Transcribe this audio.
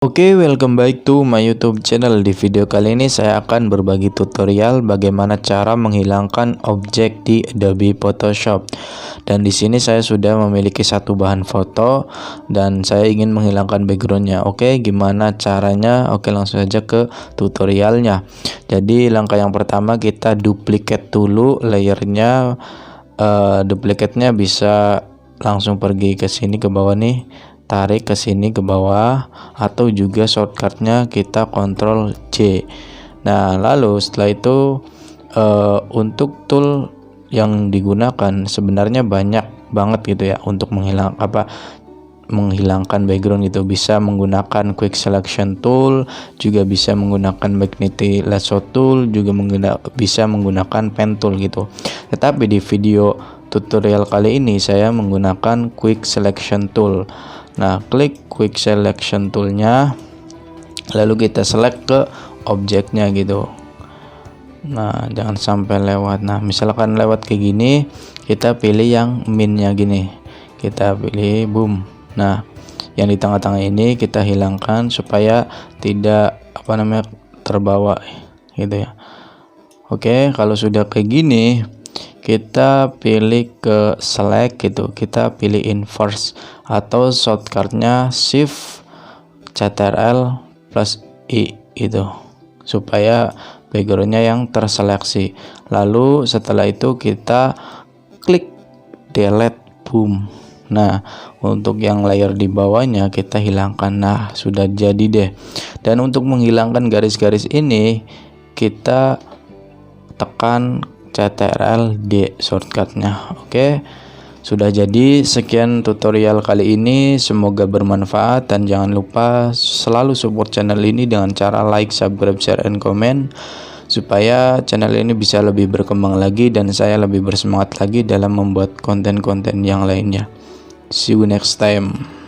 Oke, welcome back to my YouTube channel. Di video kali ini saya akan berbagi tutorial bagaimana cara menghilangkan objek di Adobe Photoshop. Dan di sini saya sudah memiliki satu bahan foto dan saya ingin menghilangkan backgroundnya. Oke, gimana caranya? Oke, langsung saja ke tutorialnya. Jadi langkah yang pertama kita duplicate dulu layernya. Duplicate-nya bisa langsung pergi ke sini ke bawah nih, tarik ke sini ke bawah, atau juga shortcutnya kita Ctrl J. Nah, lalu setelah itu untuk tool yang digunakan sebenarnya banyak banget gitu ya untuk menghilangkan background gitu. Bisa menggunakan quick selection tool, juga bisa menggunakan magnetic lasso tool, juga bisa menggunakan pen tool gitu. Tetapi di video tutorial kali ini saya menggunakan quick selection tool. Nah, klik quick selection toolnya, lalu kita select ke objeknya gitu. Nah, jangan sampai lewat. Nah, misalkan lewat kayak gini, kita pilih yang minnya gini, kita pilih boom. Nah, yang di tengah-tengah ini kita hilangkan supaya tidak terbawa gitu ya. Oke, kalau sudah kayak gini, kita pilih ke select gitu, kita pilih inverse atau shortcutnya shift Ctrl plus I itu supaya backgroundnya yang terseleksi. Lalu setelah itu kita klik delete, boom. Nah, untuk yang layer di bawahnya kita hilangkan. Nah, sudah jadi deh. Dan untuk menghilangkan garis-garis ini kita tekan Ctrl D shortcutnya. Oke, sudah jadi. Sekian tutorial kali ini, semoga bermanfaat dan jangan lupa selalu support channel ini dengan cara like, subscribe, share, and comment supaya channel ini bisa lebih berkembang lagi dan saya lebih bersemangat lagi dalam membuat konten-konten yang lainnya. See you next time.